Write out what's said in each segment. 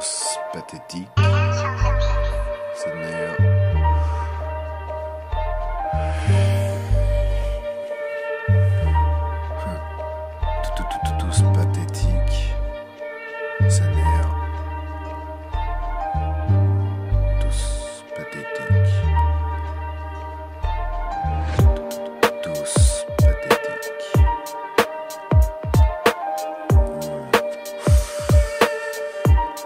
tous pathétiques. C'est le meilleur. Tous pathétiques. C'est le meilleur. Tous pathétiques. Tous pathétiques.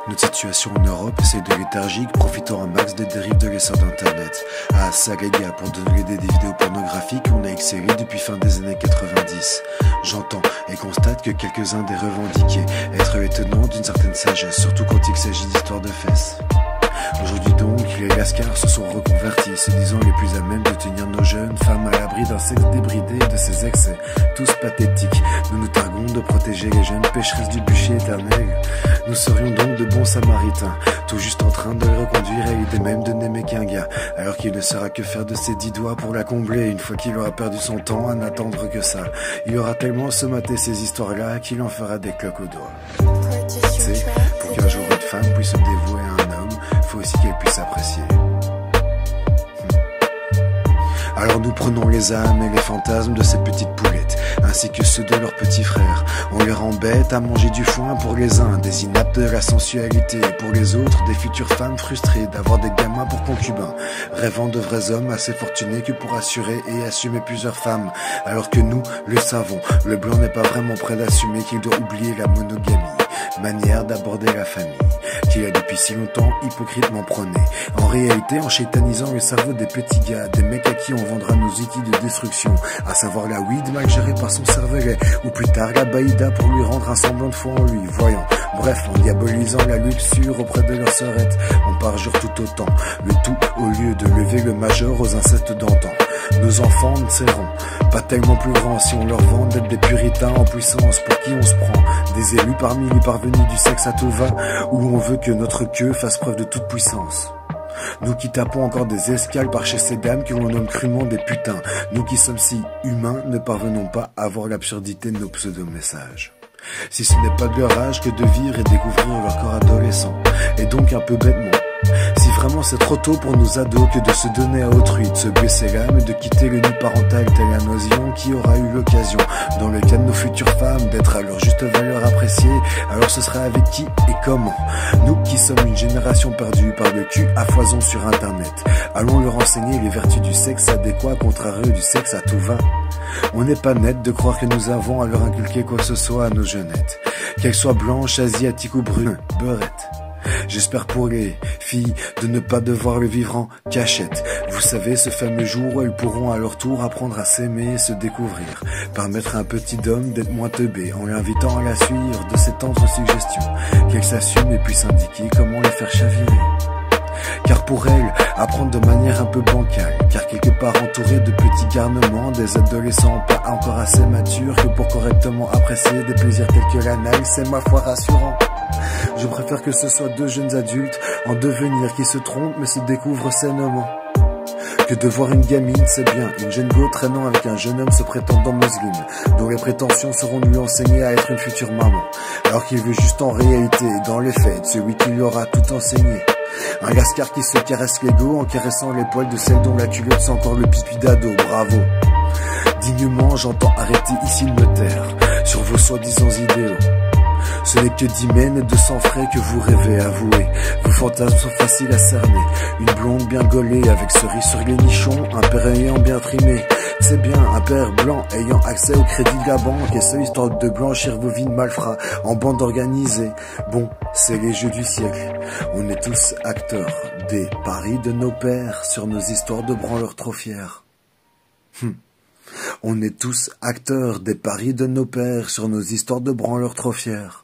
Notre situation en Europe essaie de léthargique, profitant un max des dérives de l'essor d'internet. Ah ça les gars, pour donner des vidéos pornographiques, on a excellé depuis fin des années 90. J'entends et constate que quelques-uns des revendiqués être étonnants d'une certaine sagesse, surtout quand il s'agit d'histoires de fesses. Aujourd'hui donc, les lascars se sont reconvertis, se disant les plus à même de tenir nos jeunes femmes à l'abri d'un sexe débridé et de ses excès, tous pathétiques. Nous nous targuons de protéger les jeunes pécheresses du bûcher éternel. Nous serions donc de bons samaritains, tout juste en train de les reconduire à l'idée même de n'aimer qu'un gars, alors qu'il ne saura que faire de ses 10 doigts pour la combler, une fois qu'il aura perdu son temps à n'attendre que ça. Il aura tellement se mater ces histoires-là qu'il en fera des cloques aux doigts. Tu sais, pour qu'un jour une femme puisse se dévouer à un homme, faut aussi qu'elle puisse apprécier. Alors nous prenons les âmes et les fantasmes de ces petites poulettes, ainsi que ceux de leurs petits frères. On les rend bêtes à manger du foin pour les uns, des inaptes de la sensualité, pour les autres, des futures femmes frustrées d'avoir des gamins pour concubins, rêvant de vrais hommes assez fortunés que pour assurer et assumer plusieurs femmes. Alors que nous, le savons, le blanc n'est pas vraiment prêt d'assumer qu'il doit oublier la monogamie, manière d'aborder la famille, qu'il a depuis si longtemps hypocritement prôné. En réalité, en chétanisant le cerveau des petits gars, des mecs à qui on vendra nos outils de destruction, à savoir la weed mal gérée par son cervelet, ou plus tard la baïda pour lui rendre un semblant de foi en lui, voyons. Bref, en diabolisant la luxure auprès de leurs sœurettes, on parjure tout autant, le tout au lieu de lever le majeur aux incestes d'antan. Nos enfants ne seront pas tellement plus grands si on leur vend d'être des puritains en puissance pour qui on se prend, des élus parmi les parvenus du sexe à tout va, où on veut que notre queue fasse preuve de toute puissance. Nous qui tapons encore des escales par chez ces dames que l'on nomme crûment des putains, nous qui sommes si humains ne parvenons pas à voir l'absurdité de nos pseudo-messages. Si ce n'est pas de leur âge que de vivre et découvrir leur corps adolescent, et donc un peu bêtement, si vraiment c'est trop tôt pour nos ados que de se donner à autrui, de se blesser l'âme et de quitter le nid parental tel un oisillon qui aura eu l'occasion, dans le cas de nos futures femmes, d'être à leur juste valeur appréciée, alors ce sera avec qui et comment? Nous qui sommes une génération perdue par le cul à foison sur internet, allons leur enseigner les vertus du sexe adéquat contrarieux du sexe à tout va. On n'est pas net de croire que nous avons à leur inculquer quoi que ce soit à nos jeunettes, qu'elles soient blanches, asiatiques ou brunes, beurettes. J'espère pour les filles de ne pas devoir le vivre en cachette. Vous savez, ce fameux jour où elles pourront à leur tour apprendre à s'aimer et se découvrir, permettre à un petit homme d'être moins teubé en l'invitant à la suivre de ses tendres suggestions, qu'elle s'assume et puisse indiquer comment les faire chavirer. Car pour elle, apprendre de manière un peu bancale, car quelque part entourée de petits garnements, des adolescents pas encore assez matures que pour correctement apprécier des plaisirs tels que l'anal, c'est ma foi rassurant. Je préfère que ce soit deux jeunes adultes en devenir qui se trompent mais se découvrent sainement, que de voir une gamine, c'est bien, une jeune go traînant avec un jeune homme se prétendant musulmane, dont les prétentions seront de lui enseigner à être une future maman, alors qu'il veut juste en réalité, dans les faits, celui qui lui aura tout enseigné. Un lascar qui se caresse l'ego en caressant les poils de celle dont la culotte sent encore le pipi d'ado, bravo. Dignement, j'entends arrêter ici le notaire sur vos soi-disant idéaux. Ce n'est que d'hymen et de sang frais que vous rêvez, avouez. Vos fantasmes sont faciles à cerner. Une blonde bien gaulée avec cerise sur les nichons, un père ayant bien trimé. C'est bien, un père blanc ayant accès au crédit de la banque, et ce histoire de blanchir vos vies de malfrats en bande organisée. Bon, c'est les jeux du siècle. On est tous acteurs des paris de nos pères sur nos histoires de branleurs trop fiers. On est tous acteurs des paris de nos pères sur nos histoires de branleurs trop fiers.